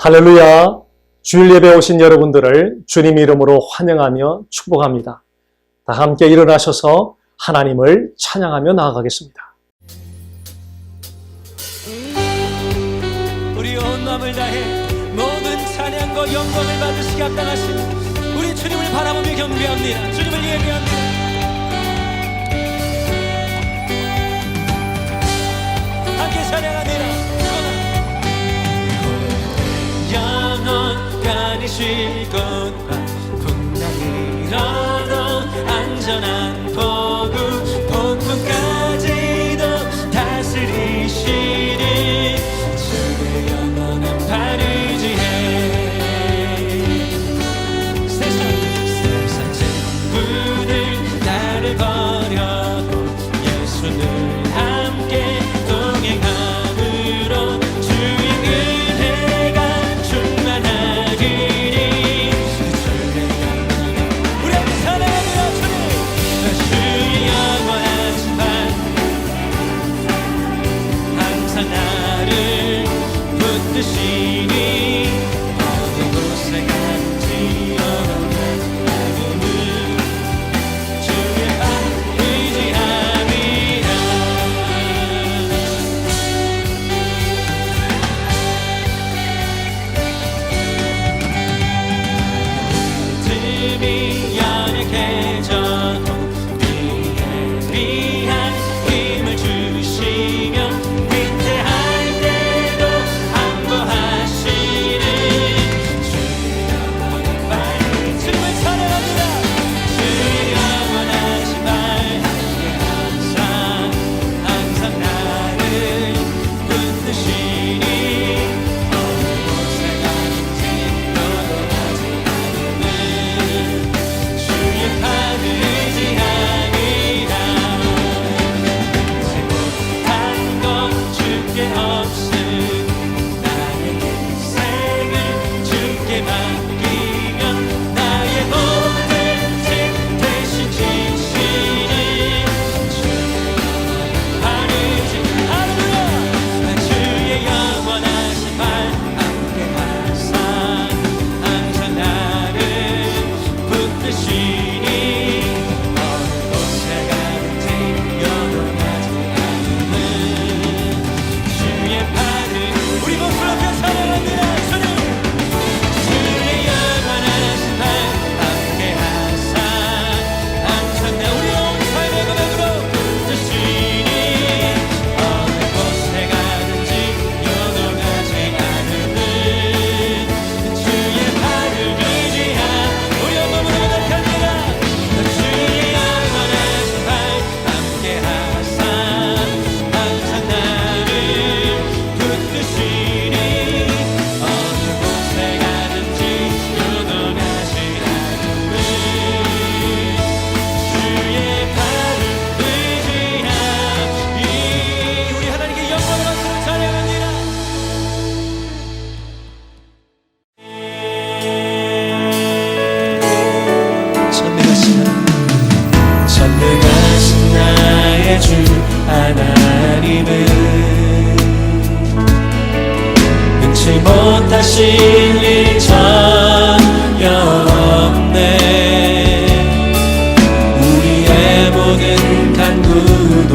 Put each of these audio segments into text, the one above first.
할렐루야! 주일 예배 오신 여러분들을 주님 이름으로 환영하며 축복합니다. 다 함께 일어나셔서 하나님을 찬양하며 나아가겠습니다. 우리 온 마음을 다해 모든 찬양과 영광을 받으시기 합당하신 우리 주님을 바라보며 경배합니다. 주님을 예배합니다. 함께 찬양합니다. 영원까지 쉴 곳과 풍랑이라도 안전한 포구 폭풍까지도 다스리시는 주의 영원한 팔을 의지해 세상 전부를 나를 버려도 예수는 함께 동행함으로 주의 은혜가 충만하리니 주의 영원한 우리 함께 사랑합니다. 주의 영원하신 발 항상 나를 붙드시니 어느 곳에 간지 어긋나지 않음을 주의 발 의지함이라. 믿음이 연약해져도 우리에 위한 힘을 주시며 위태할 때도 안보하시는 주의 영원한 발 주님을 찬양합니다. 주의 영원하신 발 함께 항상 나를 붙드시니 어느 곳에 가든지 변동하지 않음을 주의 팔을 의지함이라. 잘못한 것 주께 없으니 나의 인생을 주께 맡기며 나의 모든 짐 대신 지시는 주의 영원한 발 의지함이라. 주의 영원하신 발 함께 하사 항상 나를 붙드시니 어느 곳에 가든지 변동하지 않음을 주의 팔을 우리 목소리 높여 찬양합니다. 주님 주의 영원하신 발 함께 하사 항상 나 우리 온 삶의 고백으로 붙드시니 어느 곳에 가든지 변동하지 않음을 주의 팔을 의지하 우리 온 몸으로 고백합니다. 주의 영원하신 발 함께 하사 항상 나를 붙드시니 어느 곳에 가든지 변동하지 않음을 주의 팔을 의지하니 우리 하나님께 영광을 받으러 찬양합니다. 전능하신 나의 주 하나님은 능치 못하실 일 전혀 없네. 우리의 모든 간구도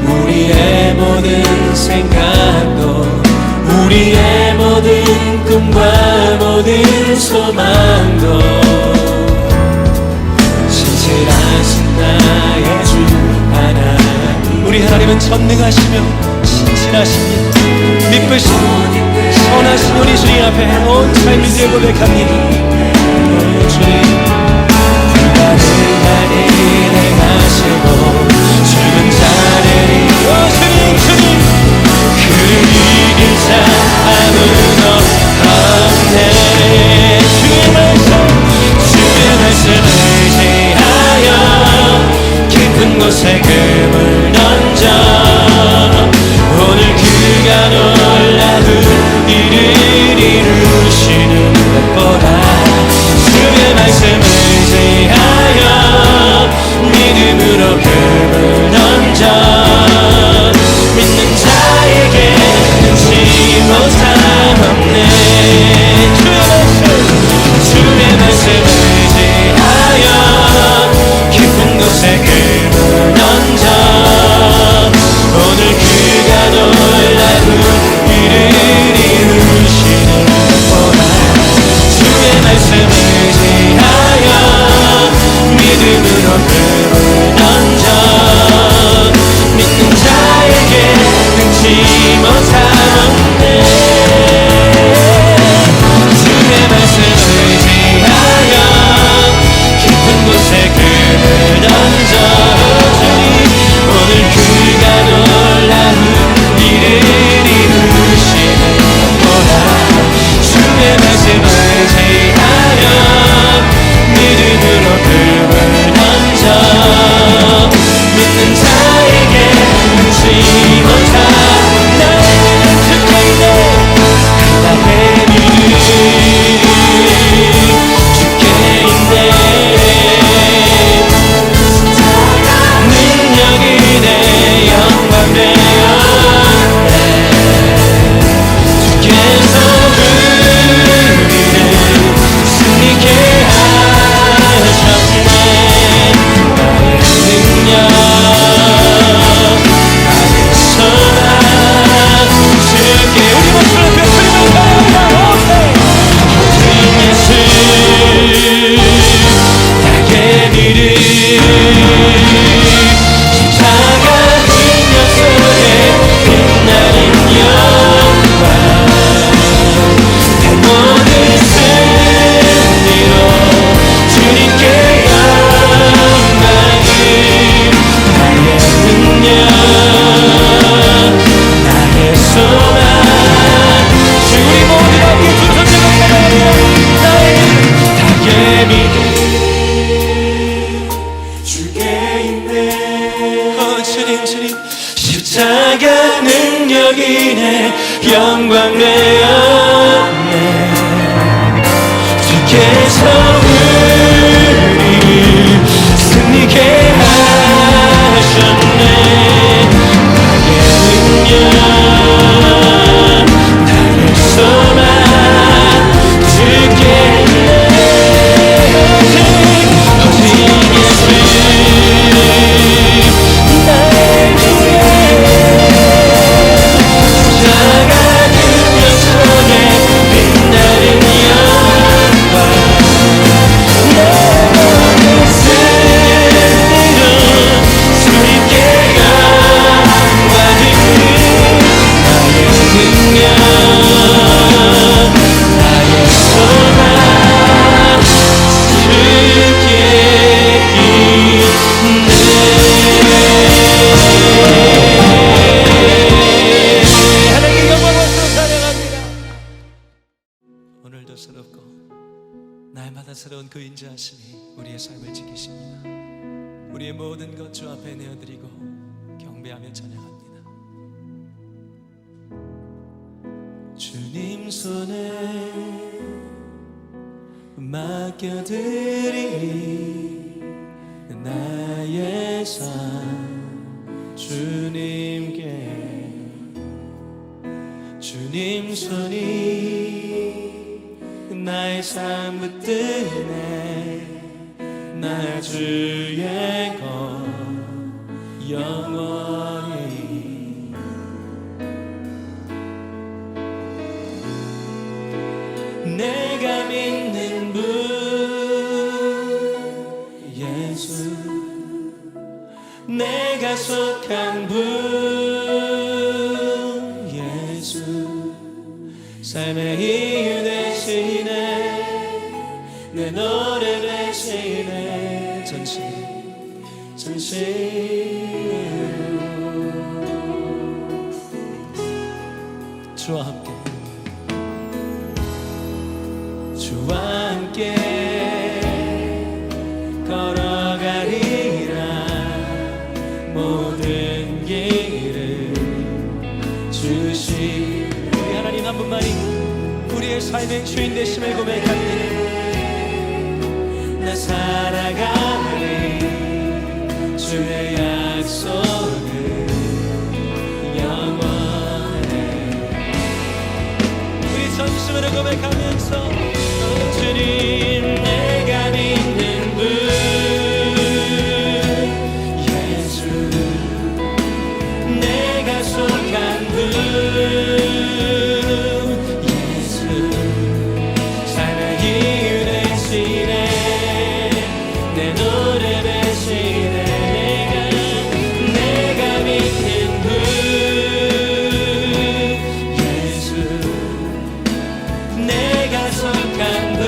우리의 모든 생각도 우리의 모든 꿈과 모든 소망도 신실하신 나의 주 하나님. 우리 하나님은 전능하시며 신실하시니 미쁘시고 선하신 우리 주님 앞에 온 삶을 드려 고백합니다. 오 주님 불가능한 일 행하시고 죽은 자를 오 주님 그를 이길 자 아무도 없네. 주의 말씀을 의지하여 깊은 곳에 금을 던져 오늘 그가 놀라운 일을 이루시는 것 보라. 주의 말씀을 의지하여 믿음으로 영광 되었네. 주께서 우리를 승리케 하셨네. 나의 능력 나의 소망 주께 오직 예수 나의 위해 작은 능력 속에 빛나는 영광 내 모든 승리로 주님께 영광 드리니 나의 능력 나의 소망 주께 있네. 하나님께 영광 받으러 찬양합니다. 오늘도 새롭고 날마다 새로운 그 인자하심이 우리의 삶을 지키십니다. 우리의 모든 것 주 앞에 내어드리고 경배하며 찬양합니다. 주님 손에 맡겨드리니 나의 삶 주님께 주님 손이 나의 삶 붙드네 나 주의 것 영원히 내가 믿는 분 예수 내가 속한 분 예수 삶의 이유 되시네 내 노래 되시네 전심으로 주와 함께 주와 함께 걸어가리라 모든 길을 주시 우리 하나님 한 분만이 우리의 삶의 주인 되심을 고백합니다. 나 살아가리 주의 약속은 영원해 우리 전심으로 고백하면서 주님 내가 믿는 분 예수 내가 속한 분 예수 삶의 이유 되시네 내 노래 되시네 내가 믿는 분 예수 내가 속한 분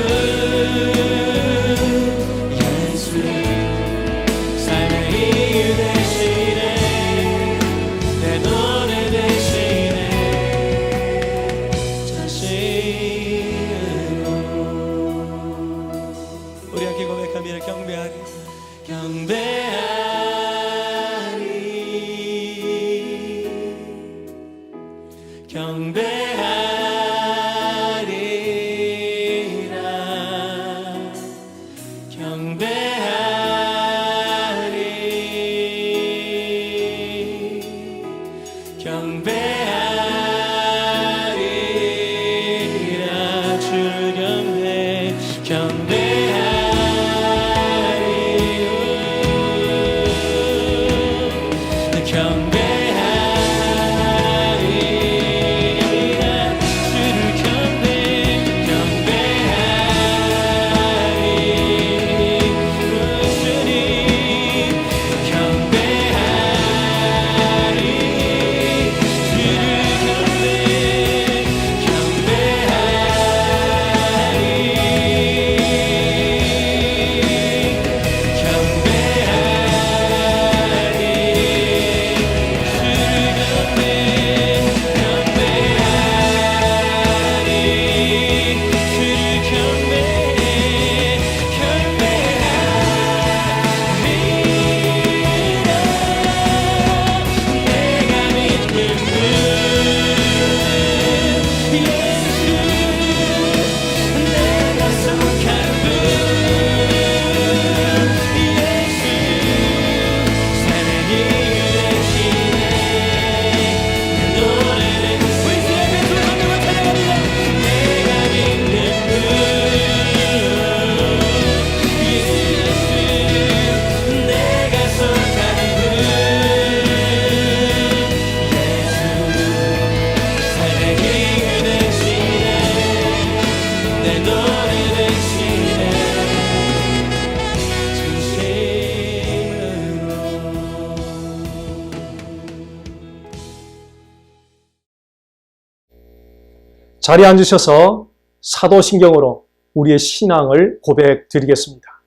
자리에 앉으셔서 사도신경으로 우리의 신앙을 고백드리겠습니다.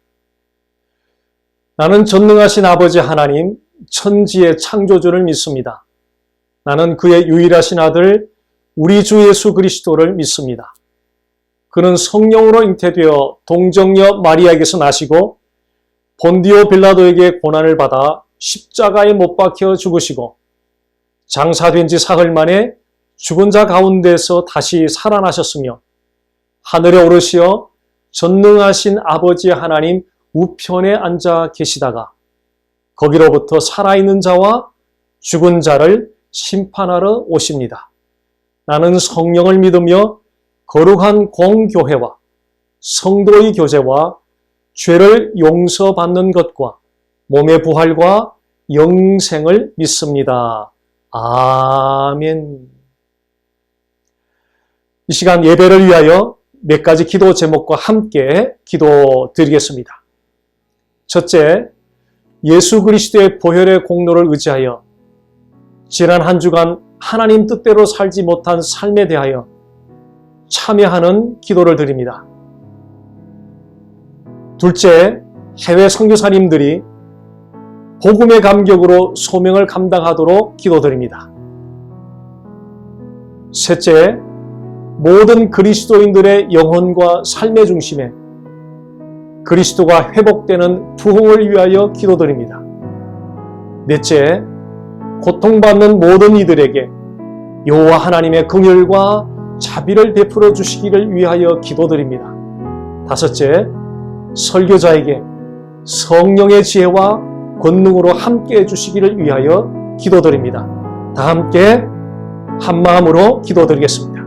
나는 전능하신 아버지 하나님, 천지의 창조주를 믿습니다. 나는 그의 유일하신 아들 우리 주 예수 그리스도를 믿습니다. 그는 성령으로 잉태되어 동정녀 마리아에게서 나시고 본디오 빌라도에게 고난을 받아 십자가에 못 박혀 죽으시고 장사된 지 사흘 만에 죽은 자 가운데서 다시 살아나셨으며 하늘에 오르시어 전능하신 아버지 하나님 우편에 앉아 계시다가 거기로부터 살아있는 자와 죽은 자를 심판하러 오십니다. 나는 성령을 믿으며 거룩한 공교회와 성도의 교제와 죄를 용서받는 것과 몸의 부활과 영생을 믿습니다. 아멘. 이 시간 예배를 위하여 몇 가지 기도 제목과 함께 기도드리겠습니다. 첫째, 예수 그리스도의 보혈의 공로를 의지하여 지난 한 주간 하나님 뜻대로 살지 못한 삶에 대하여 참여하는 기도를 드립니다. 둘째, 해외 선교사님들이 복음의 감격으로 소명을 감당하도록 기도드립니다. 셋째, 모든 그리스도인들의 영혼과 삶의 중심에 그리스도가 회복되는 부흥을 위하여 기도드립니다. 넷째, 고통받는 모든 이들에게 여호와 하나님의 긍휼과 자비를 베풀어 주시기를 위하여 기도드립니다. 다섯째, 설교자에게 성령의 지혜와 권능으로 함께 해주시기를 위하여 기도드립니다. 다 함께 한 마음으로 기도드리겠습니다.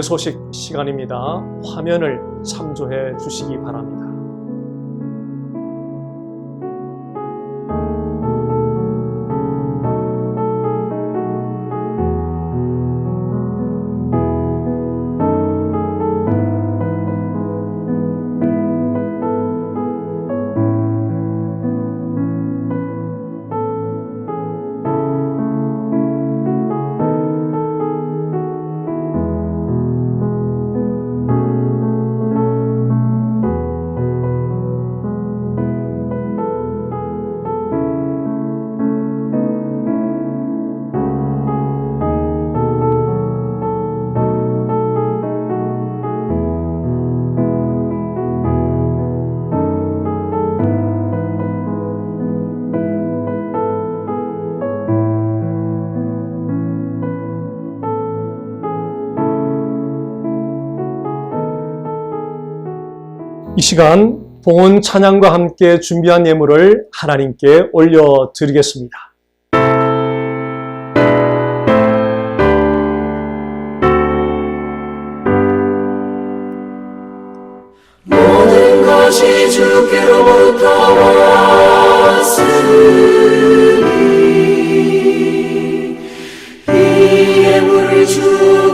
소식 시간입니다. 화면을 참조해 주시기 바랍니다. 이 시간 봉헌 찬양과 함께 준비한 예물을 하나님께 올려드리겠습니다. 모든 것이 주께로부터 왔으니 이 예물을 주께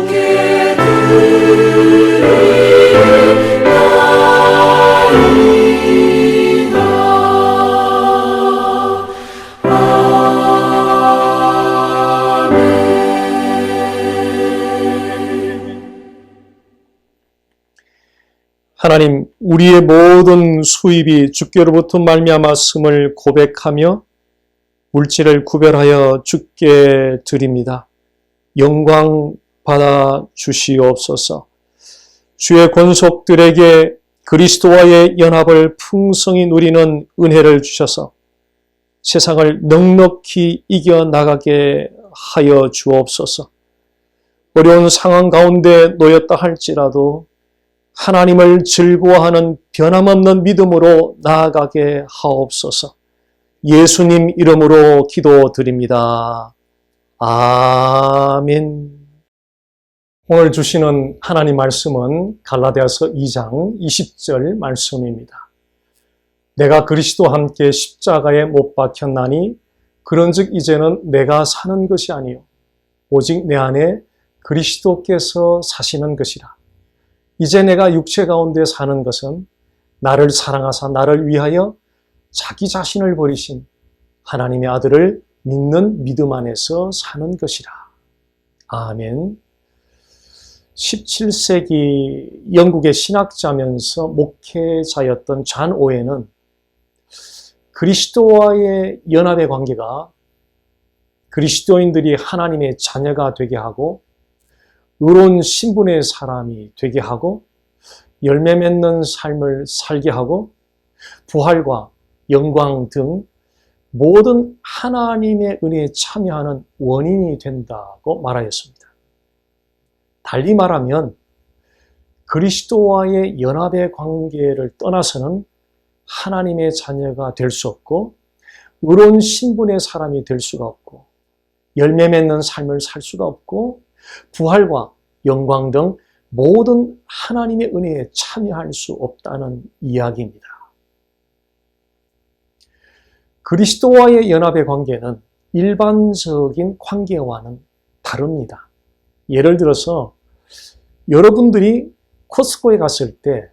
하나님, 우리의 모든 수입이 주께로부터 말미암았음을 고백하며 물질을 구별하여 주께 드립니다. 영광 받아 주시옵소서. 주의 권속들에게 그리스도와의 연합을 풍성히 누리는 은혜를 주셔서 세상을 넉넉히 이겨나가게 하여 주옵소서. 어려운 상황 가운데 놓였다 할지라도 하나님을 즐거워하는 변함없는 믿음으로 나아가게 하옵소서. 예수님 이름으로 기도드립니다. 아멘. 오늘 주시는 하나님 말씀은 갈라디아서 2장 20절 말씀입니다. 내가 그리스도와 함께 십자가에 못 박혔나니 그런즉 이제는 내가 사는 것이 아니요 오직 내 안에 그리스도께서 사시는 것이라. 이제 내가 육체 가운데 사는 것은 나를 사랑하사 나를 위하여 자기 자신을 버리신 하나님의 아들을 믿는 믿음 안에서 사는 것이라. 아멘. 17세기 영국의 신학자면서 목회자였던 잔 오웬은 그리스도와의 연합의 관계가 그리스도인들이 하나님의 자녀가 되게 하고 의로운 신분의 사람이 되게 하고 열매 맺는 삶을 살게 하고 부활과 영광 등 모든 하나님의 은혜에 참여하는 원인이 된다고 말하였습니다. 달리 말하면 그리스도와의 연합의 관계를 떠나서는 하나님의 자녀가 될 수 없고 의로운 신분의 사람이 될 수가 없고 열매 맺는 삶을 살 수가 없고 부활과 영광 등 모든 하나님의 은혜에 참여할 수 없다는 이야기입니다. 그리스도와의 연합의 관계는 일반적인 관계와는 다릅니다. 예를 들어서 여러분들이 코스코에 갔을 때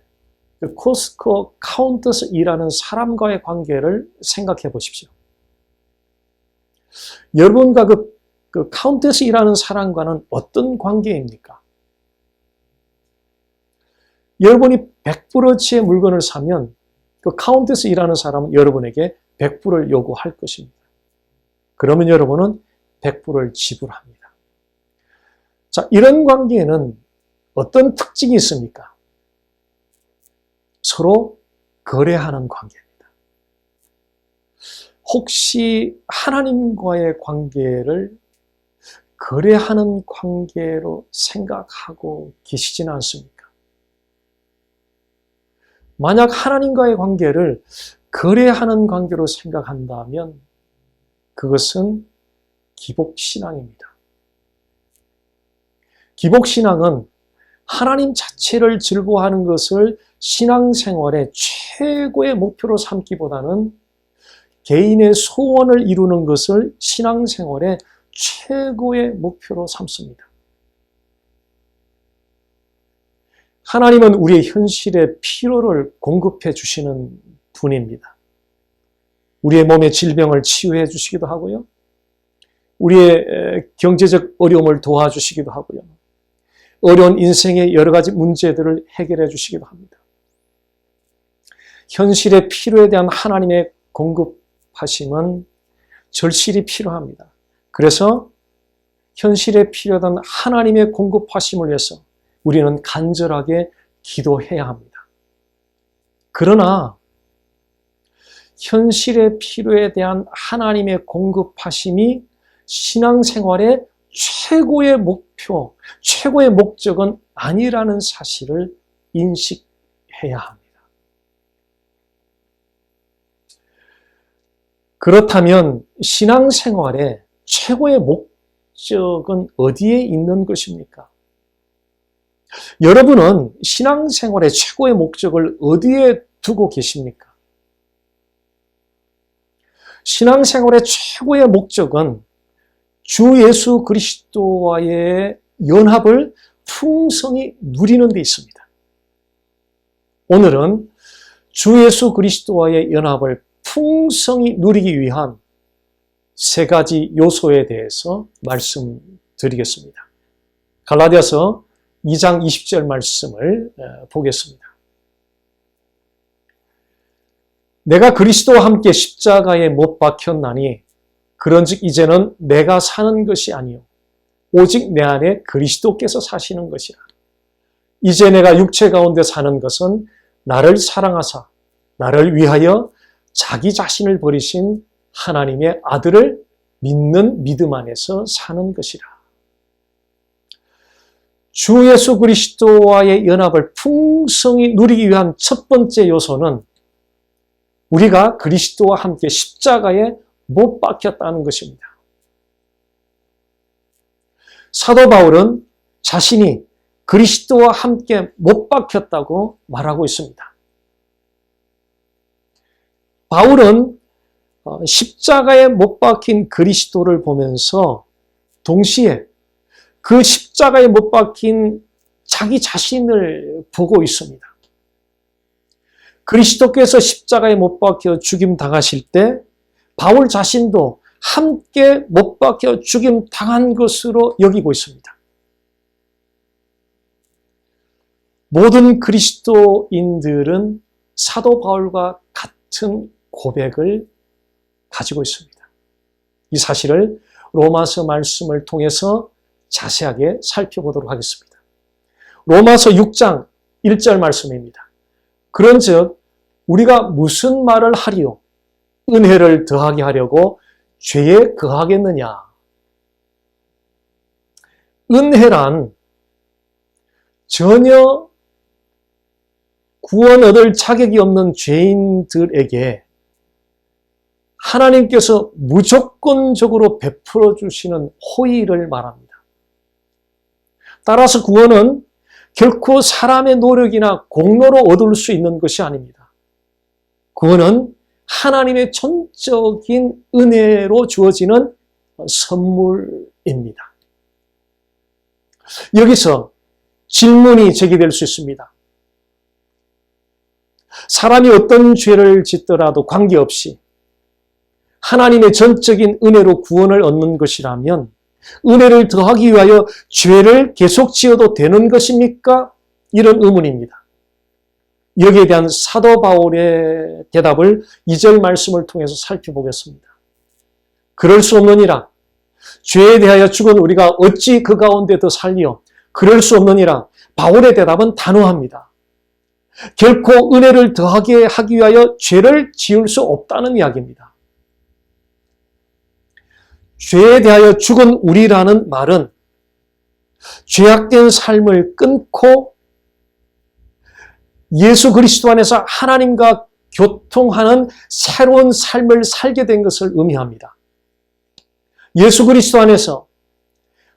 그 코스코 카운터에서 일하는 사람과의 관계를 생각해 보십시오. 여러분과 그 카운터에서 일하는 사람과는 어떤 관계입니까? 여러분이 100%치의 물건을 사면 그 카운터에서 일하는 사람은 여러분에게 100%를 요구할 것입니다. 그러면 여러분은 100%를 지불합니다. 자, 이런 관계에는 어떤 특징이 있습니까? 서로 거래하는 관계입니다. 혹시 하나님과의 관계를 거래하는 관계로 생각하고 계시지는 않습니까? 만약 하나님과의 관계를 거래하는 관계로 생각한다면 그것은 기복신앙입니다. 기복신앙은 하나님 자체를 즐거워하는 것을 신앙생활의 최고의 목표로 삼기보다는 개인의 소원을 이루는 것을 신앙생활의 최고의 목표로 삼습니다. 하나님은 우리의 현실의 필요를 공급해 주시는 분입니다. 우리의 몸의 질병을 치유해 주시기도 하고요. 우리의 경제적 어려움을 도와주시기도 하고요. 어려운 인생의 여러 가지 문제들을 해결해 주시기도 합니다. 현실의 필요에 대한 하나님의 공급하심은 절실히 필요합니다. 그래서 현실에 필요하던 하나님의 공급하심을 위해서 우리는 간절하게 기도해야 합니다. 그러나 현실의 필요에 대한 하나님의 공급하심이 신앙생활의 최고의 목표, 최고의 목적은 아니라는 사실을 인식해야 합니다. 그렇다면 신앙생활의 최고의 목적은 어디에 있는 것입니까? 여러분은 신앙생활의 최고의 목적을 어디에 두고 계십니까? 신앙생활의 최고의 목적은 주 예수 그리스도와의 연합을 풍성히 누리는 데 있습니다. 오늘은 주 예수 그리스도와의 연합을 풍성히 누리기 위한 세 가지 요소에 대해서 말씀드리겠습니다. 갈라디아서 2장 20절 말씀을 보겠습니다. 내가 그리스도와 함께 십자가에 못 박혔나니 그런즉 이제는 내가 사는 것이 아니요 오직 내 안에 그리스도께서 사시는 것이라. 이제 내가 육체 가운데 사는 것은 나를 사랑하사 나를 위하여 자기 자신을 버리신 하나님의 아들을 믿는 믿음 안에서 사는 것이라. 주 예수 그리스도와의 연합을 풍성히 누리기 위한 첫 번째 요소는 우리가 그리스도와 함께 십자가에 못 박혔다는 것입니다. 사도 바울은 자신이 그리스도와 함께 못 박혔다고 말하고 있습니다. 바울은 십자가에 못 박힌 그리스도를 보면서 동시에 그 십자가에 못 박힌 자기 자신을 보고 있습니다. 그리스도께서 십자가에 못 박혀 죽임 당하실 때 바울 자신도 함께 못 박혀 죽임 당한 것으로 여기고 있습니다. 모든 그리스도인들은 사도 바울과 같은 고백을 가지고 있습니다. 이 사실을 로마서 말씀을 통해서 자세하게 살펴보도록 하겠습니다. 로마서 6장 1절 말씀입니다. 그런즉 우리가 무슨 말을 하리요? 은혜를 더하게 하려고 죄에 거하겠느냐? 은혜란 전혀 구원 얻을 자격이 없는 죄인들에게 하나님께서 무조건적으로 베풀어 주시는 호의를 말합니다. 따라서 구원은 결코 사람의 노력이나 공로로 얻을 수 있는 것이 아닙니다. 구원은 하나님의 전적인 은혜로 주어지는 선물입니다. 여기서 질문이 제기될 수 있습니다. 사람이 어떤 죄를 짓더라도 관계없이 하나님의 전적인 은혜로 구원을 얻는 것이라면 은혜를 더하기 위하여 죄를 계속 지어도 되는 것입니까? 이런 의문입니다. 여기에 대한 사도 바울의 대답을 2절 말씀을 통해서 살펴보겠습니다. 그럴 수 없느니라. 죄에 대하여 죽은 우리가 어찌 그 가운데 더 살리요? 그럴 수 없느니라. 바울의 대답은 단호합니다. 결코 은혜를 더하게 하기 위하여 죄를 지을 수 없다는 이야기입니다. 죄에 대하여 죽은 우리라는 말은 죄악된 삶을 끊고 예수 그리스도 안에서 하나님과 교통하는 새로운 삶을 살게 된 것을 의미합니다. 예수 그리스도 안에서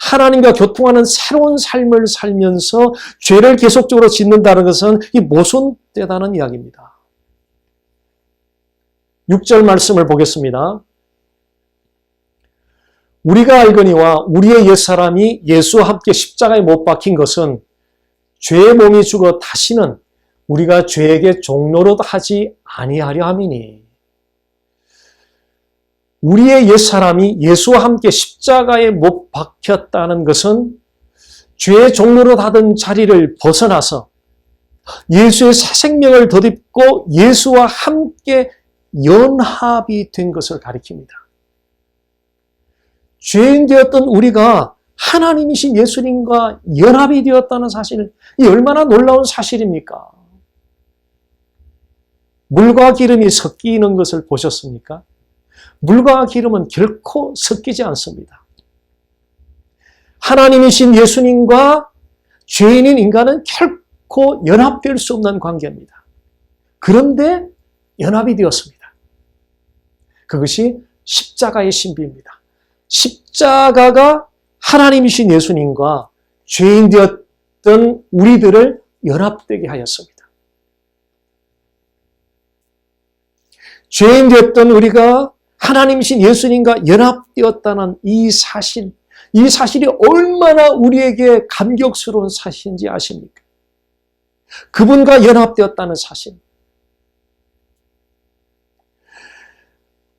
하나님과 교통하는 새로운 삶을 살면서 죄를 계속적으로 짓는다는 것은 이 모순되다는 이야기입니다. 6절 말씀을 보겠습니다. 우리가 알거니와 우리의 옛사람이 예수와 함께 십자가에 못 박힌 것은 죄의 몸이 죽어 다시는 우리가 죄에게 종노릇 하지 아니하려 함이니. 우리의 옛사람이 예수와 함께 십자가에 못 박혔다는 것은 죄의 종노릇 하던 자리를 벗어나서 예수의 새 생명을 덧입고 예수와 함께 연합이 된 것을 가리킵니다. 죄인 되었던 우리가 하나님이신 예수님과 연합이 되었다는 사실, 이 얼마나 놀라운 사실입니까? 물과 기름이 섞이는 것을 보셨습니까? 물과 기름은 결코 섞이지 않습니다. 하나님이신 예수님과 죄인인 인간은 결코 연합될 수 없는 관계입니다. 그런데 연합이 되었습니다. 그것이 십자가의 신비입니다. 십자가가 하나님이신 예수님과 죄인 되었던 우리들을 연합되게 하였습니다. 죄인 되었던 우리가 하나님이신 예수님과 연합되었다는 이 사실이 얼마나 우리에게 감격스러운 사실인지 아십니까? 그분과 연합되었다는 사실.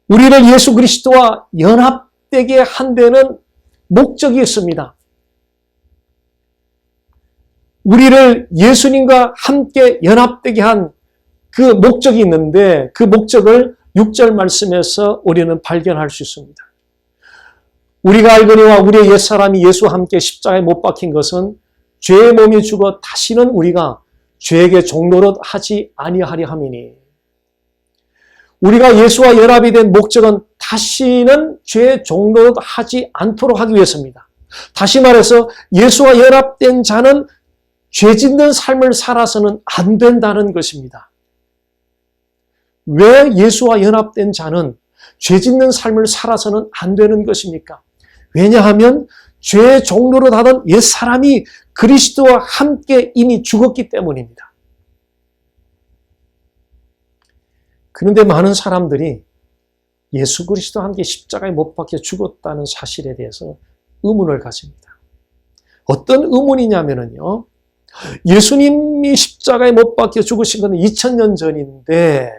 우리를 예수 그리스도와 연합되게 한 데는 목적이 있습니다. 우리를 예수님과 함께 연합되게 한 그 목적이 있는데 그 목적을 6절 말씀에서 우리는 발견할 수 있습니다. 우리가 알거니와 우리의 옛사람이 예수와 함께 십자가에 못 박힌 것은 죄의 몸이 죽어 다시는 우리가 죄에게 종노릇 하지 아니하려 함이니. 우리가 예수와 연합이 된 목적은 다시는 죄의 종노릇 하지 않도록 하기 위해서입니다. 다시 말해서 예수와 연합된 자는 죄 짓는 삶을 살아서는 안 된다는 것입니다. 왜 예수와 연합된 자는 죄 짓는 삶을 살아서는 안 되는 것입니까? 왜냐하면 죄의 종노릇 하던 옛사람이 그리스도와 함께 이미 죽었기 때문입니다. 그런데 많은 사람들이 예수 그리스도와 함께 십자가에 못 박혀 죽었다는 사실에 대해서 의문을 가집니다. 어떤 의문이냐면요. 예수님이 십자가에 못 박혀 죽으신 것은 2000년 전인데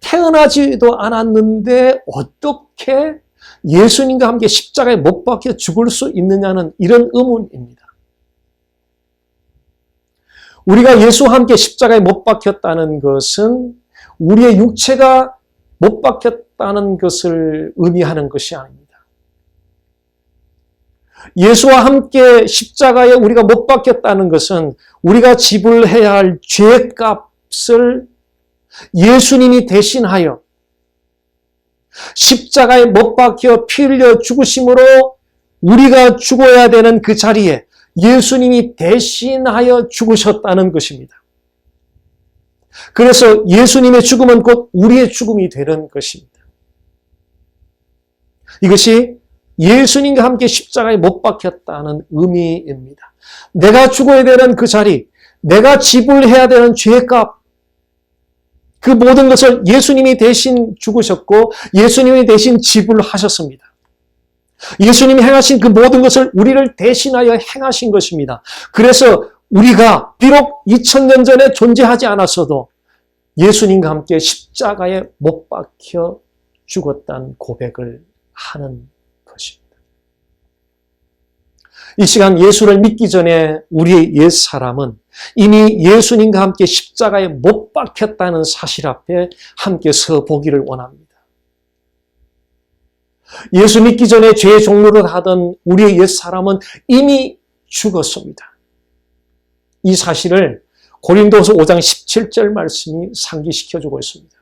태어나지도 않았는데 어떻게 예수님과 함께 십자가에 못 박혀 죽을 수 있느냐는 이런 의문입니다. 우리가 예수와 함께 십자가에 못 박혔다는 것은 우리의 육체가 못 박혔다는 것을 의미하는 것이 아닙니다. 예수와 함께 십자가에 우리가 못 박혔다는 것은 우리가 지불해야 할 죄값을 예수님이 대신하여 십자가에 못 박혀 피 흘려 죽으심으로 우리가 죽어야 되는 그 자리에 예수님이 대신하여 죽으셨다는 것입니다. 그래서 예수님의 죽음은 곧 우리의 죽음이 되는 것입니다. 이것이 예수님과 함께 십자가에 못 박혔다는 의미입니다. 내가 죽어야 되는 그 자리, 내가 지불해야 되는 죄값, 그 모든 것을 예수님이 대신 죽으셨고 예수님이 대신 지불하셨습니다. 예수님이 행하신 그 모든 것을 우리를 대신하여 행하신 것입니다. 그래서 우리가 비록 2000년 전에 존재하지 않았어도 예수님과 함께 십자가에 못 박혀 죽었다는 고백을 하는 것입니다. 이 시간 예수를 믿기 전에 우리의 옛사람은 이미 예수님과 함께 십자가에 못 박혔다는 사실 앞에 함께 서 보기를 원합니다. 예수 믿기 전에 죄의 종노릇 하던 우리의 옛사람은 이미 죽었습니다. 이 사실을 고린도서 5장 17절 말씀이 상기시켜주고 있습니다.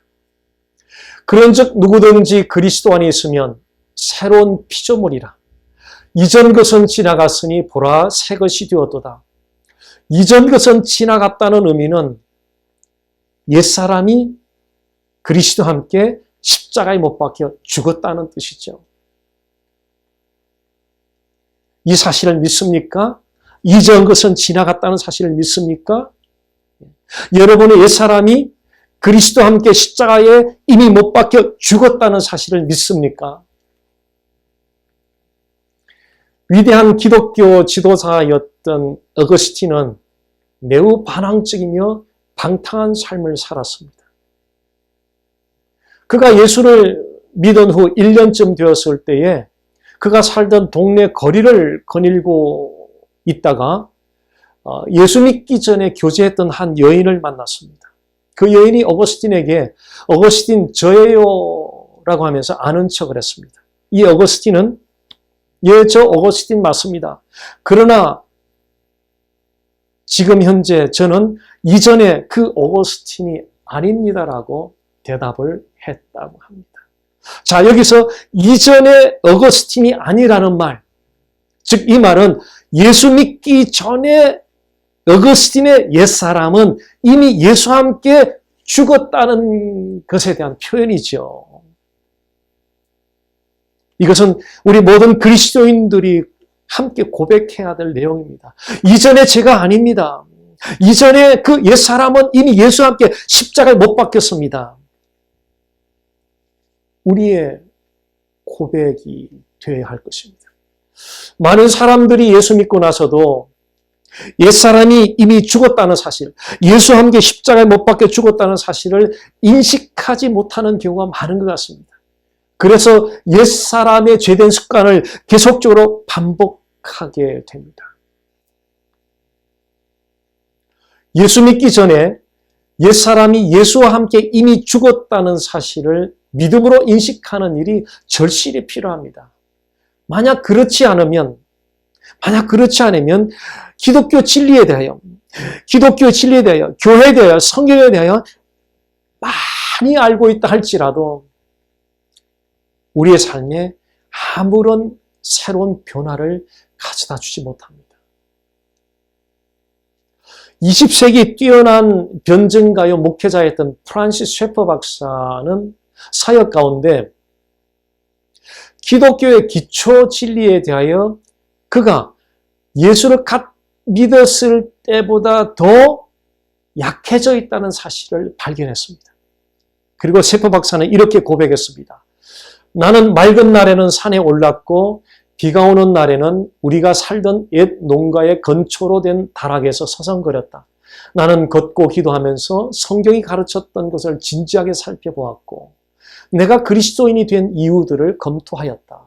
그런즉 누구든지 그리스도 안에 있으면 새로운 피조물이라. 이전 것은 지나갔으니 보라 새 것이 되었도다. 이전 것은 지나갔다는 의미는 옛사람이 그리스도와 함께 십자가에 못 박혀 죽었다는 뜻이죠. 이 사실을 믿습니까? 이전 것은 지나갔다는 사실을 믿습니까? 여러분의 옛사람이 그리스도와 함께 십자가에 이미 못 박혀 죽었다는 사실을 믿습니까? 위대한 기독교 지도자였던 어거스틴은 매우 반항적이며 방탕한 삶을 살았습니다. 그가 예수를 믿은 후 1년쯤 되었을 때에 그가 살던 동네 거리를 거닐고 있다가 예수 믿기 전에 교제했던 한 여인을 만났습니다. 그 여인이 어거스틴에게 어거스틴 저예요 라고 하면서 아는 척을 했습니다. 이 어거스틴은 예, 저 어거스틴 맞습니다. 그러나 지금 현재 저는 이전에 그 어거스틴이 아닙니다라고 대답을 했다고 합니다. 자, 여기서 이전에 어거스틴이 아니라는 말, 즉 이 말은 예수 믿기 전에 어거스틴의 옛사람은 이미 예수와 함께 죽었다는 것에 대한 표현이죠. 이것은 우리 모든 그리스도인들이 함께 고백해야 될 내용입니다. 이전에 제가 아닙니다. 이전에 그 옛사람은 이미 예수와 함께 십자가에 못 박혔습니다. 우리의 고백이 되어야 할 것입니다. 많은 사람들이 예수 믿고 나서도 옛사람이 이미 죽었다는 사실, 예수와 함께 십자가에 못 박혀 죽었다는 사실을 인식하지 못하는 경우가 많은 것 같습니다. 그래서 옛사람의 죄된 습관을 계속적으로 반복하게 됩니다. 예수 믿기 전에 옛사람이 예수와 함께 이미 죽었다는 사실을 믿음으로 인식하는 일이 절실히 필요합니다. 만약 그렇지 않으면 기독교 진리에 대하여, 교회에 대하여, 성경에 대하여 많이 알고 있다 할지라도 우리의 삶에 아무런 새로운 변화를 가져다 주지 못합니다. 20세기 뛰어난 변증가요 목회자였던 프란시스 셰퍼 박사는 사역 가운데 기독교의 기초 진리에 대하여 그가 예수를 갓 믿었을 때보다 더 약해져 있다는 사실을 발견했습니다. 그리고 셰퍼 박사는 이렇게 고백했습니다. 나는 맑은 날에는 산에 올랐고 비가 오는 날에는 우리가 살던 옛 농가의 건초로 된 다락에서 서성거렸다. 나는 걷고 기도하면서 성경이 가르쳤던 것을 진지하게 살펴보았고 내가 그리스도인이 된 이유들을 검토하였다.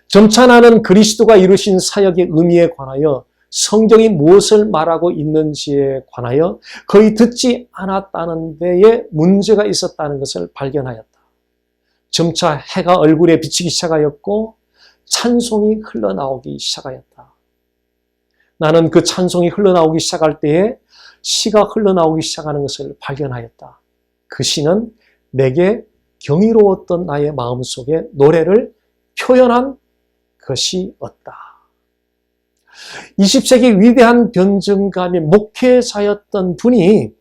점차 나는 그리스도가 이루신 사역의 의미에 관하여 성경이 무엇을 말하고 있는지에 관하여 거의 듣지 않았다는 데에 문제가 있었다는 것을 발견하였다. 점차 해가 얼굴에 비치기 시작하였고 찬송이 흘러나오기 시작하였다. 나는 그 찬송이 흘러나오기 시작할 때에 시가 흘러나오기 시작하는 것을 발견하였다. 그 시는 내게 경이로웠던 나의 마음속에 노래를 표현한 것이었다. 20세기 위대한 변증가의 목회자였던 분이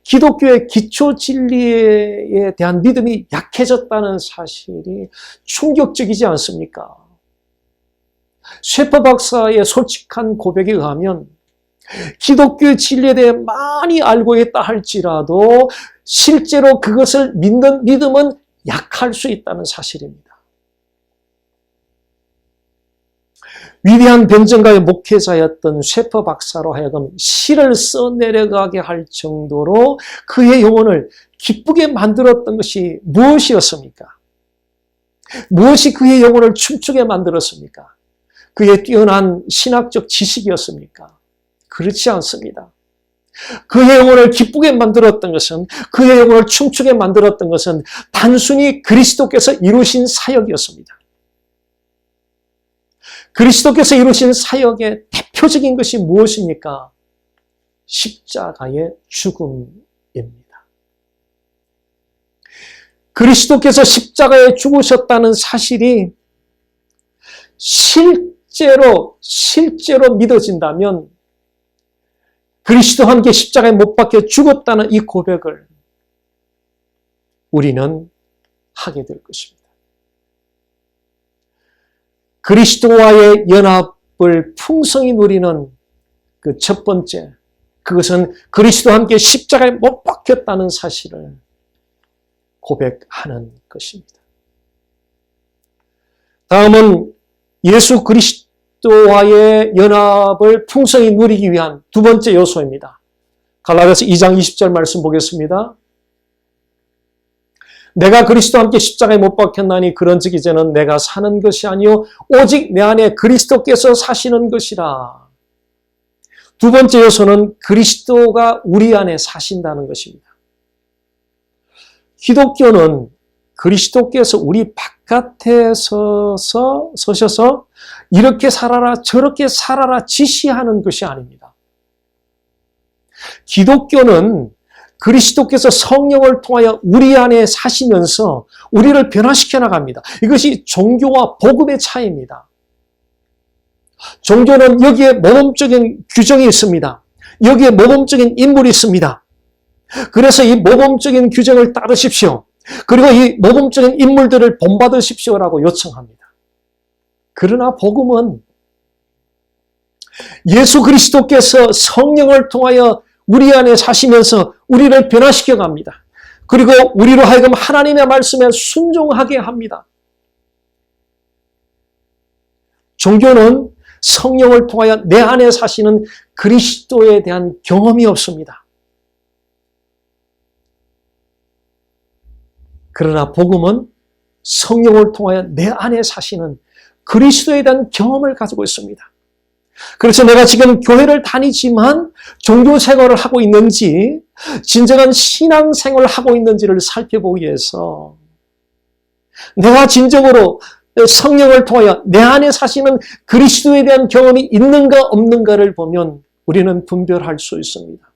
기독교의 기초 진리에 대한 믿음이 약해졌다는 사실이 충격적이지 않습니까? 셰퍼 박사의 솔직한 고백에 의하면 기독교의 진리에 대해 많이 알고 있다 할지라도 실제로 그것을 믿는 믿음은 약할 수 있다는 사실입니다. 위대한 변증가의 목회자였던 셰퍼 박사로 하여금 시를 써내려가게 할 정도로 그의 영혼을 기쁘게 만들었던 것이 무엇이었습니까? 무엇이 그의 영혼을 춤추게 만들었습니까? 그의 뛰어난 신학적 지식이었습니까? 그렇지 않습니다. 그의 영혼을 기쁘게 만들었던 것은, 그의 영혼을 춤추게 만들었던 것은 단순히 그리스도께서 이루신 사역이었습니다. 그리스도께서 이루신 사역의 대표적인 것이 무엇입니까? 십자가의 죽음입니다. 그리스도께서 십자가에 죽으셨다는 사실이 실제로 믿어진다면 그리스도와 함께 십자가에 못 박혀 죽었다는 이 고백을 우리는 하게 될 것입니다. 그리스도와의 연합을 풍성히 누리는 그 첫 번째, 그것은 그리스도와 함께 십자가에 못 박혔다는 사실을 고백하는 것입니다. 다음은 예수 그리스도와의 연합을 풍성히 누리기 위한 두 번째 요소입니다. 갈라디아서 2장 20절 말씀 보겠습니다. 내가 그리스도와 함께 십자가에 못 박혔나니 그런즉 이제는 내가 사는 것이 아니요 오직 내 안에 그리스도께서 사시는 것이라. 두 번째 요소는 그리스도가 우리 안에 사신다는 것입니다. 기독교는 그리스도께서 우리 바깥에 서셔서 이렇게 살아라 저렇게 살아라 지시하는 것이 아닙니다. 기독교는 그리스도께서 성령을 통하여 우리 안에 사시면서 우리를 변화시켜 나갑니다. 이것이 종교와 복음의 차이입니다. 종교는 여기에 모범적인 규정이 있습니다. 여기에 모범적인 인물이 있습니다. 그래서 이 모범적인 규정을 따르십시오. 그리고 이 모범적인 인물들을 본받으십시오라고 요청합니다. 그러나 복음은 예수 그리스도께서 성령을 통하여 우리 안에 사시면서 우리를 변화시켜 갑니다. 그리고 우리로 하여금 하나님의 말씀에 순종하게 합니다. 종교는 성령을 통하여 내 안에 사시는 그리스도에 대한 경험이 없습니다. 그러나 복음은 성령을 통하여 내 안에 사시는 그리스도에 대한 경험을 가지고 있습니다. 그래서 내가 지금 교회를 다니지만 종교 생활을 하고 있는지 진정한 신앙 생활을 하고 있는지를 살펴보기 위해서 내가 진정으로 성령을 통하여 내 안에 사시는 그리스도에 대한 경험이 있는가 없는가를 보면 우리는 분별할 수 있습니다.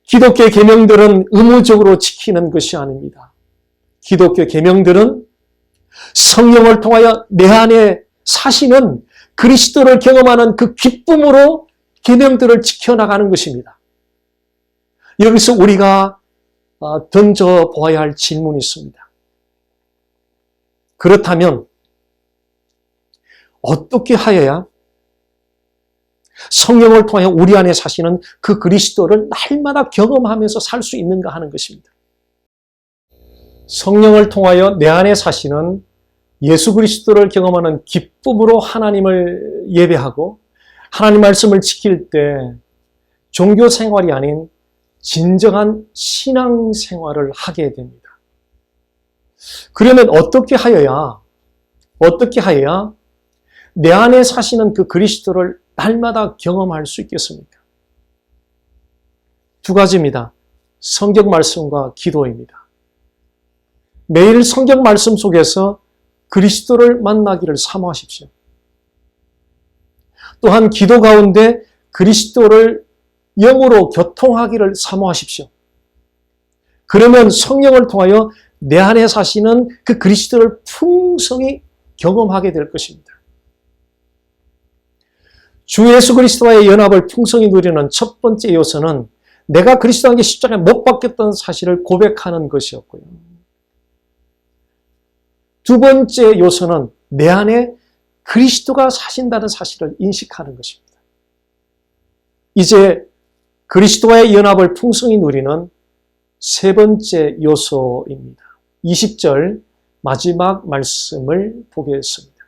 기독교 계명들은 의무적으로 지키는 것이 아닙니다. 기독교 계명들은 성령을 통하여 내 안에 사시는 그리스도를 경험하는 그 기쁨으로 계명들을 지켜나가는 것입니다. 여기서 우리가 던져보아야 할 질문이 있습니다. 그렇다면 어떻게 하여야 성령을 통하여 우리 안에 사시는 그 그리스도를 날마다 경험하면서 살 수 있는가 하는 것입니다. 성령을 통하여 내 안에 사시는 예수 그리스도를 경험하는 기쁨으로 하나님을 예배하고 하나님 말씀을 지킬 때 종교 생활이 아닌 진정한 신앙 생활을 하게 됩니다. 그러면 어떻게 하여야 내 안에 사시는 그 그리스도를 날마다 경험할 수 있겠습니까? 두 가지입니다. 성경 말씀과 기도입니다. 매일 성경 말씀 속에서 그리스도를 만나기를 사모하십시오. 또한 기도 가운데 그리스도를 영으로 교통하기를 사모하십시오. 그러면 성령을 통하여 내 안에 사시는 그 그리스도를 풍성히 경험하게 될 것입니다. 주 예수 그리스도와의 연합을 풍성히 누리는 첫 번째 요소는 내가 그리스도와 함께 십자가에 못 박혔다는 사실을 고백하는 것이었고요. 두 번째 요소는 내 안에 그리스도가 사신다는 사실을 인식하는 것입니다. 이제 그리스도와의 연합을 풍성히 누리는 세 번째 요소입니다. 20절 마지막 말씀을 보겠습니다.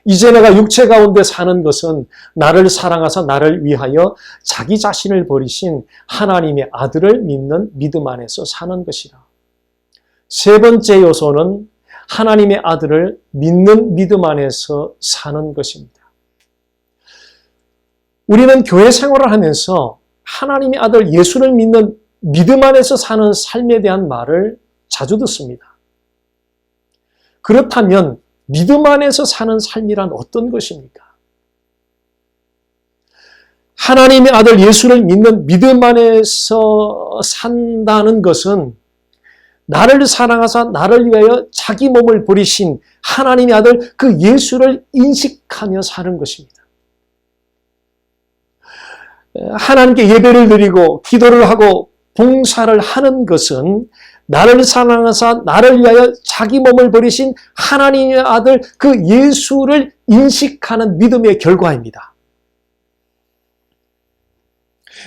이제 내가 육체 가운데 사는 것은 나를 사랑하사 나를 위하여 자기 자신을 버리신 하나님의 아들을 믿는 믿음 안에서 사는 것이라. 세 번째 요소는 하나님의 아들을 믿는 믿음 안에서 사는 것입니다. 우리는 교회 생활을 하면서 하나님의 아들 예수를 믿는 믿음 안에서 사는 삶에 대한 말을 자주 듣습니다. 그렇다면 믿음 안에서 사는 삶이란 어떤 것입니까? 하나님의 아들 예수를 믿는 믿음 안에서 산다는 것은 나를 사랑하사 나를 위하여 자기 몸을 버리신 하나님의 아들 그 예수를 인식하며 사는 것입니다. 하나님께 예배를 드리고 기도를 하고 봉사를 하는 것은 나를 사랑하사 나를 위하여 자기 몸을 버리신 하나님의 아들 그 예수를 인식하는 믿음의 결과입니다.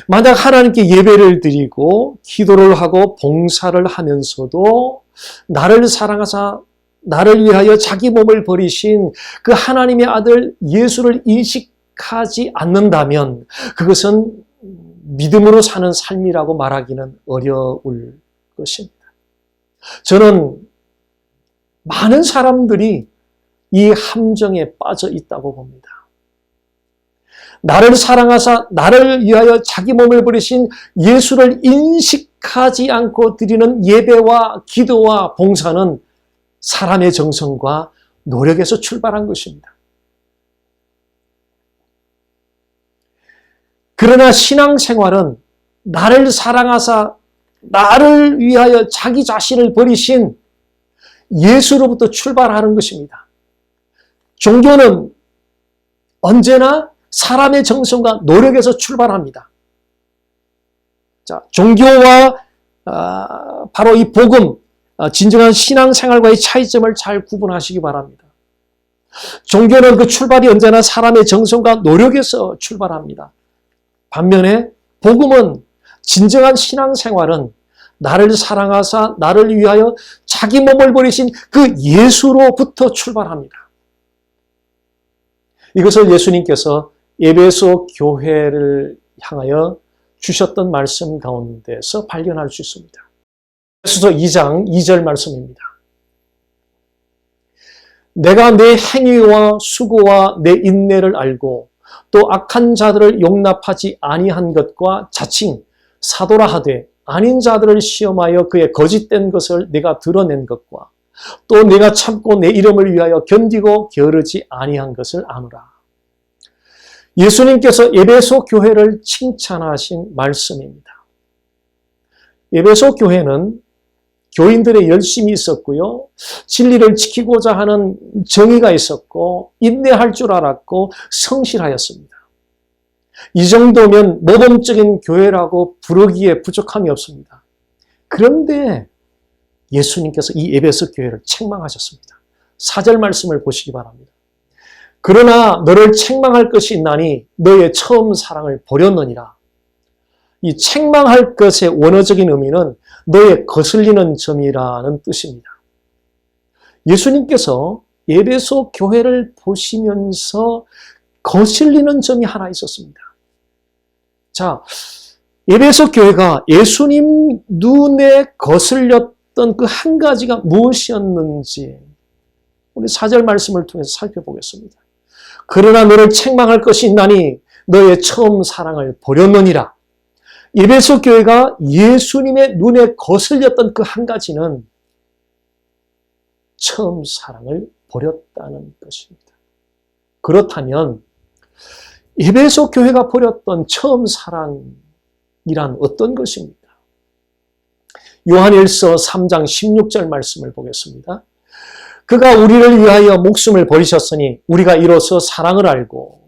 만약 하나님께 예배를 드리고 기도를 하고 봉사를 하면서도 나를 사랑하사 나를 위하여 자기 몸을 버리신 그 하나님의 아들 예수를 인식하지 않는다면 그것은 믿음으로 사는 삶이라고 말하기는 어려울 것입니다. 저는 많은 사람들이 이 함정에 빠져 있다고 봅니다. 나를 사랑하사 나를 위하여 자기 몸을 버리신 예수를 인식하지 않고 드리는 예배와 기도와 봉사는 사람의 정성과 노력에서 출발한 것입니다. 그러나 신앙생활은 나를 사랑하사 나를 위하여 자기 자신을 버리신 예수로부터 출발하는 것입니다. 종교는 언제나 사람의 정성과 노력에서 출발합니다. 자, 종교와 바로 이 복음, 진정한 신앙생활과의 차이점을 잘 구분하시기 바랍니다. 종교는 그 출발이 언제나 사람의 정성과 노력에서 출발합니다. 반면에 복음은 진정한 신앙생활은 나를 사랑하사 나를 위하여 자기 몸을 버리신 그 예수로부터 출발합니다. 이것을 예수님께서 에베소 교회를 향하여 주셨던 말씀 가운데서 발견할 수 있습니다. 에베소서 2장 2절 말씀입니다. 내가 내 행위와 수고와 내 인내를 알고 또 악한 자들을 용납하지 아니한 것과 자칭 사도라 하되 아닌 자들을 시험하여 그의 거짓된 것을 내가 드러낸 것과 또 내가 참고 내 이름을 위하여 견디고 게으르지 아니한 것을 아노라. 예수님께서 에베소 교회를 칭찬하신 말씀입니다. 에베소 교회는 교인들의 열심이 있었고요. 진리를 지키고자 하는 정의가 있었고 인내할 줄 알았고 성실하였습니다. 이 정도면 모범적인 교회라고 부르기에 부족함이 없습니다. 그런데 예수님께서 이 에베소 교회를 책망하셨습니다. 4절 말씀을 보시기 바랍니다. 그러나 너를 책망할 것이 있나니 너의 처음 사랑을 버렸느니라. 이 책망할 것의 원어적인 의미는 너의 거슬리는 점이라는 뜻입니다. 예수님께서 에베소 교회를 보시면서 거슬리는 점이 하나 있었습니다. 자, 에베소 교회가 예수님 눈에 거슬렸던 그 한 가지가 무엇이었는지 우리 4절 말씀을 통해서 살펴보겠습니다. 그러나 너를 책망할 것이 있나니 너의 처음 사랑을 버렸느니라. 에베소 교회가 예수님의 눈에 거슬렸던 그 한 가지는 처음 사랑을 버렸다는 것입니다. 그렇다면 에베소 교회가 버렸던 처음 사랑이란 어떤 것입니까? 요한일서 3장 16절 말씀을 보겠습니다. 그가 우리를 위하여 목숨을 버리셨으니 우리가 이로써 사랑을 알고,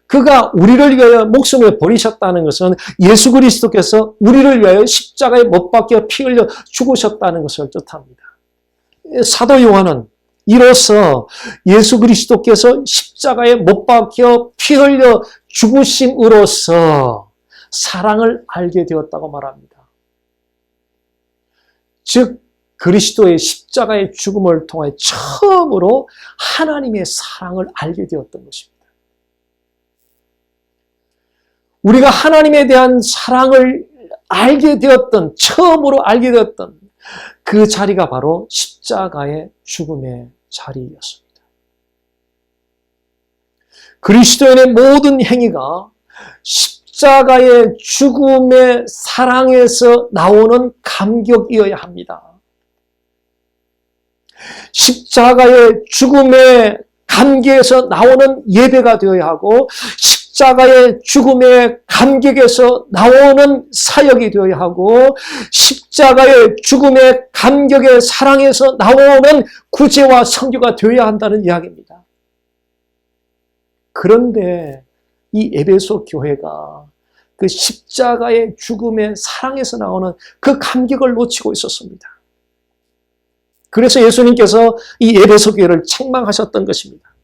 그가 우리를 위하여 목숨을 버리셨다는 것은 예수 그리스도께서 우리를 위하여 십자가에 못 박혀 피 흘려 죽으셨다는 것을 뜻합니다. 사도 요한은 이로써 예수 그리스도께서 십자가에 못 박혀 피 흘려 죽으심으로써 사랑을 알게 되었다고 말합니다. 즉 그리스도의 십자가의 죽음을 통해 처음으로 하나님의 사랑을 알게 되었던 것입니다. 우리가 하나님에 대한 사랑을 알게 되었던, 처음으로 알게 되었던 그 자리가 바로 십자가의 죽음의 자리였습니다. 그리스도인의 모든 행위가 십자가의 죽음의 사랑에서 나오는 감격이어야 합니다. 십자가의 죽음의 감격에서 나오는 예배가 되어야 하고 십자가의 죽음의 감격에서 나오는 사역이 되어야 하고 십자가의 죽음의 감격의 사랑에서 나오는 구제와 선교가 되어야 한다는 이야기입니다. 그런데 이 에베소 교회가 그 십자가의 죽음의 사랑에서 나오는 그 감격을 놓치고 있었습니다. 그래서 예수님께서 이 에베소 교회를 책망하셨던 것입니다.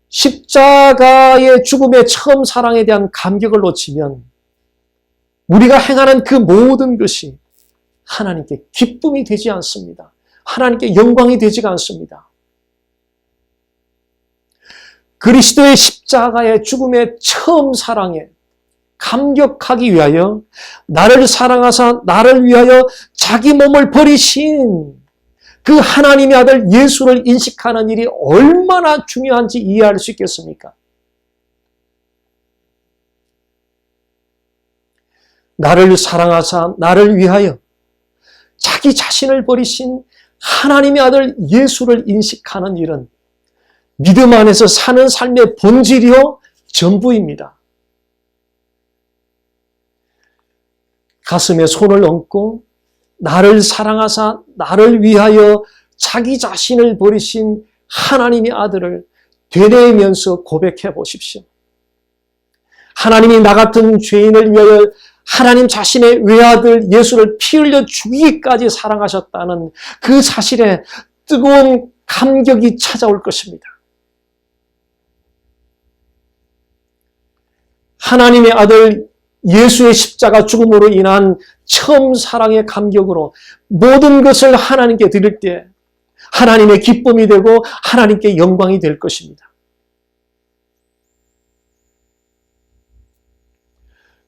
십자가의 죽음의 처음 사랑에 대한 감격을 놓치면 우리가 행하는 그 모든 것이 하나님께 기쁨이 되지 않습니다. 하나님께 영광이 되지가 않습니다. 그리스도의 십자가의 죽음의 처음 사랑에 감격하기 위하여 나를 사랑하사 나를 위하여 자기 몸을 버리신 그 하나님의 아들 예수를 인식하는 일이 얼마나 중요한지 이해할 수 있겠습니까? 나를 사랑하사 나를 위하여 자기 자신을 버리신 하나님의 아들 예수를 인식하는 일은 믿음 안에서 사는 삶의 본질이요 전부입니다. 가슴에 손을 얹고 나를 사랑하사 나를 위하여 자기 자신을 버리신 하나님의 아들을 되뇌이면서 고백해 보십시오. 하나님이 나 같은 죄인을 위하여 하나님 자신의 외아들 예수를 피 흘려 죽이기까지 사랑하셨다는 그 사실에 뜨거운 감격이 찾아올 것입니다. 하나님의 아들 예수의 십자가 죽음으로 인한 처음 사랑의 감격으로 모든 것을 하나님께 드릴 때 하나님의 기쁨이 되고 하나님께 영광이 될 것입니다.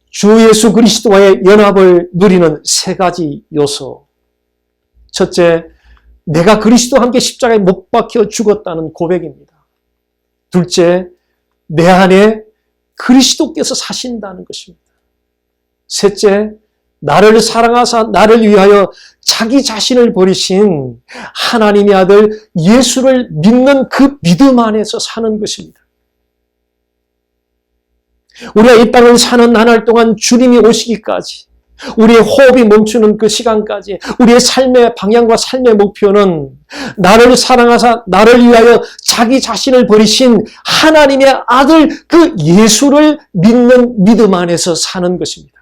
주 예수 그리스도와의 연합을 누리는 세 가지 요소. 첫째, 내가 그리스도와 함께 십자가에 못 박혀 죽었다는 고백입니다. 둘째, 내 안에 그리스도께서 사신다는 것입니다. 셋째, 나를 사랑하사 나를 위하여 자기 자신을 버리신 하나님의 아들 예수를 믿는 그 믿음 안에서 사는 것입니다. 우리가 이 땅을 사는 나날 동안 주님이 오시기까지 우리의 호흡이 멈추는 그 시간까지 우리의 삶의 방향과 삶의 목표는 나를 사랑하사 나를 위하여 자기 자신을 버리신 하나님의 아들 그 예수를 믿는 믿음 안에서 사는 것입니다.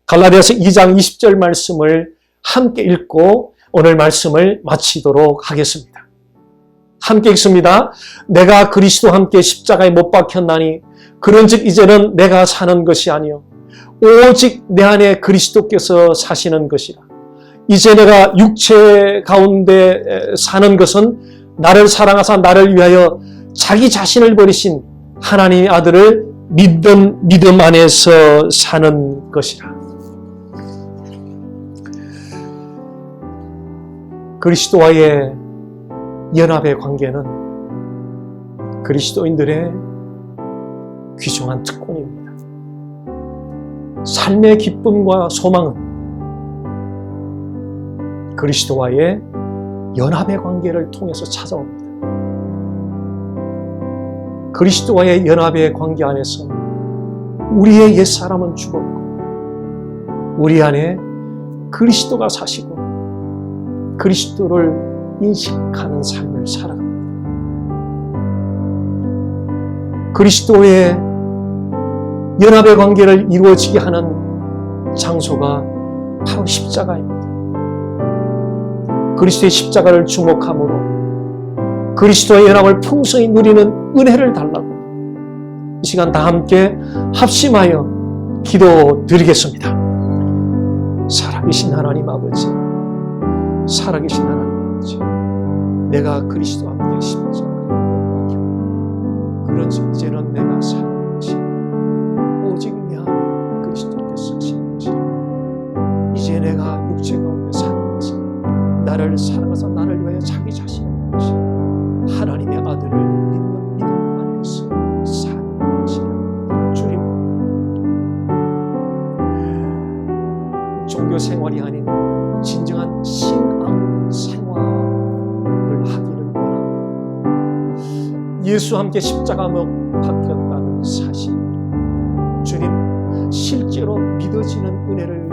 갈라디아서 2장 20절 말씀을 함께 읽고 오늘 말씀을 마치도록 하겠습니다. 함께 읽습니다. 내가 그리스도와 함께 십자가에 못 박혔나니 그런즉 이제는 내가 사는 것이 아니요 오직 내 안에 그리스도께서 사시는 것이라. 이제 내가 육체 가운데 사는 것은 나를 사랑하사 나를 위하여 자기 자신을 버리신 하나님의 아들을 믿는 믿음 안에서 사는 것이라. 그리스도와의 연합의 관계는 그리스도인들의 귀중한 특권입니다. 삶의 기쁨과 소망은 그리스도와의 연합의 관계를 통해서 찾아옵니다. 그리스도와의 연합의 관계 안에서 우리의 옛사람은 죽었고 우리 안에 그리스도가 사시고 그리스도를 인식하는 삶을 살아갑니다. 그리스도의 연합의 관계를 이루어지게 하는 장소가 바로 십자가입니다. 그리스도의 십자가를 주목함으로 그리스도의 연합을 풍성히 누리는 은혜를 달라고 이 시간 다 함께 합심하여 기도드리겠습니다. 살아계신 하나님 아버지, 살아계신 하나님 아버지, 내가 그리스도와 함께 십자가에 못 박혀 그런즉 이제는 내가 사는 것이 오직 내 안에 그리스도께서 사시는 것이라. 이제 내가 육체 가운데 사는 것은 나를 사랑하사 나를 위하여 자기 자신을 버리신 하나님의 아들을 믿는 믿음 안에서 사는 것이라. 주님, 종교 생활이 아닌 진정한 신앙 생활을 하기를 원합니다. 예수와 함께 십자가 못 박혔다는 사실, 주님 실제로 믿어지는 은혜를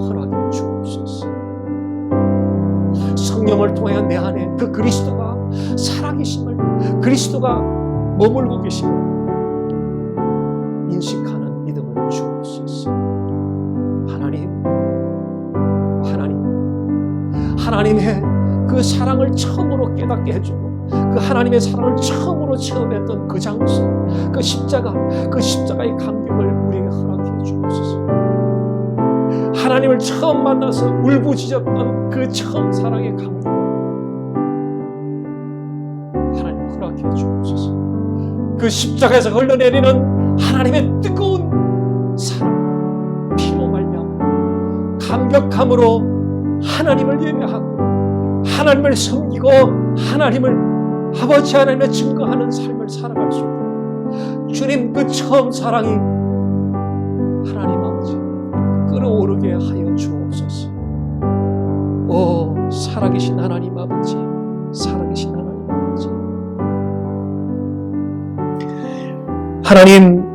허락해 주옵소서. 성령을 통하여 내 안에 그 그리스도가 살아계심을, 그리스도가 머물고 계심을 인식하는 믿음을 주옵소서. 하나님의 그 사랑을 처음으로 깨닫게 해주고 그 하나님의 사랑을 처음으로 체험했던 그 장소, 그 십자가의 감격을 우리에게 허락해 주옵소서. 하나님을 처음 만나서 울부짖었던 그 처음 사랑의 감격을 하나님 허락해 주옵소서. 그 십자가에서 흘러내리는 하나님의 뜨거운 사랑, 피로 말미암아 감격함으로 하나님을 예배하고 하나님을 섬기고 아버지 하나님을 증거하는 삶을 살아갈 수 있도록 주님 그 처음 사랑이 하나님 아버지 끌어오르게 하여 주옵소서. 오 살아계신 하나님 아버지, 살아계신 하나님 아버지, 하나님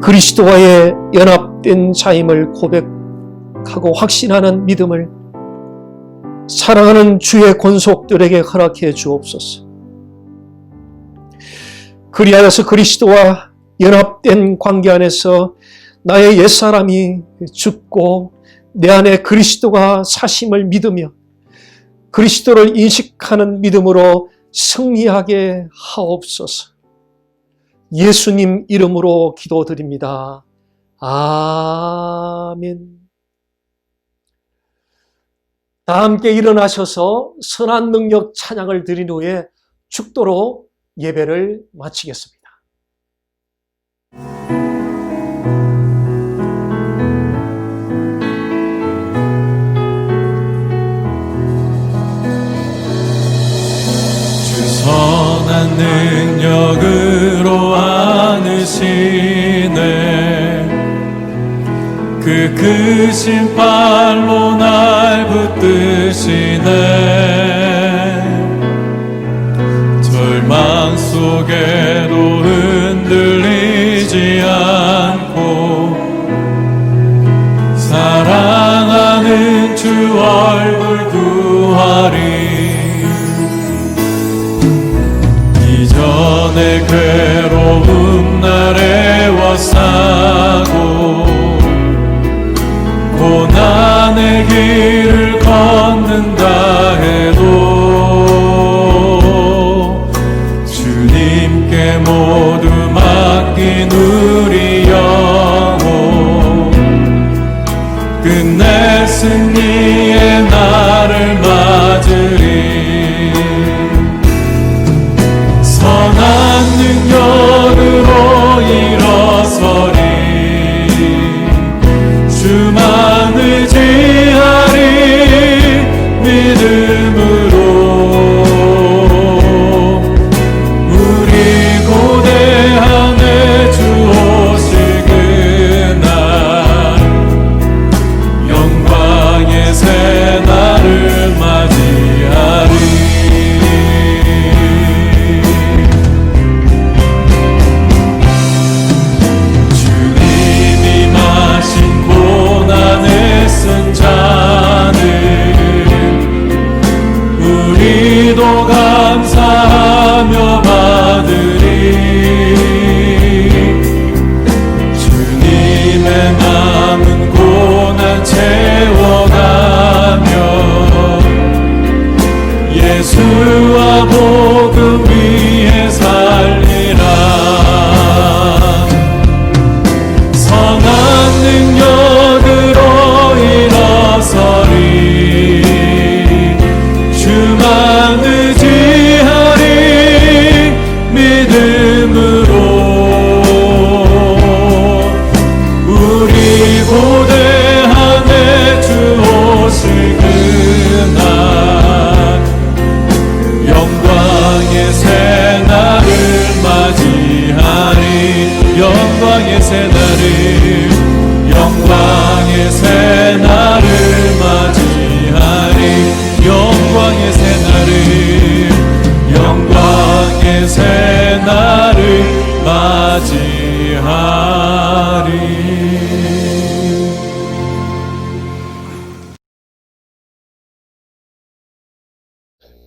그리스도와의 연합된 자임을 고백하고 확신하는 믿음을 사랑하는 주의 권속들에게 허락해 주옵소서. 그리하여서 그리스도와 연합된 관계 안에서 나의 옛사람이 죽고 내 안에 그리스도가 사심을 믿으며 그리스도를 인식하는 믿음으로 승리하게 하옵소서. 예수님 이름으로 기도드립니다. 아멘. 다 함께 일어나셔서 선한 능력 찬양을 드린 후에 축도로 예배를 마치겠습니다. 주 선한 능력으로 안으시네. 그 크신 팔로 날 붙드시네. 절망 속에도 흔들리지 않고 사랑하는 주 얼굴 구하리. 이전에 괴로움 날에 와싸고 고난의 길을 걷는다 해도 주님께 모두 맡긴 우리 영혼 끝내 승리의 날을 맞으리. 선한 능력으로 일어서리. 주만 의지하리. 믿음으로 우리 고대함에 주 오실 그날 영광의 새 날을 맞이하리. 주님이 마신 고난의 쓴 잔을 우리도 감사하며 받으리. 주님의 남은 고난 채워가며 예수와 복음 위에 살리라. 선한 능력으로 일어서리. 주만 의지하리. 믿음으로 우리 고대함에 주 오실 그날 영광의 새 날을 맞이하리. 영광의 새 날을 영광의 새 날을 맞이하리. 영광의 새 날을 영광의 새 날을 맞이하리.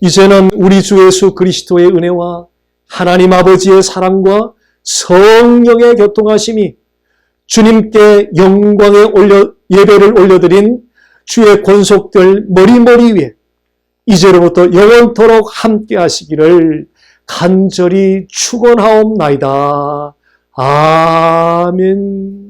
이제는 우리 주 예수 그리스도의 은혜와 하나님 아버지의 사랑과 성령의 교통하심이 주님께 예배를 올려드린 주의 권속들 머리 위에 이제로부터 영원토록 함께 하시기를 간절히 축원하옵나이다. 아멘.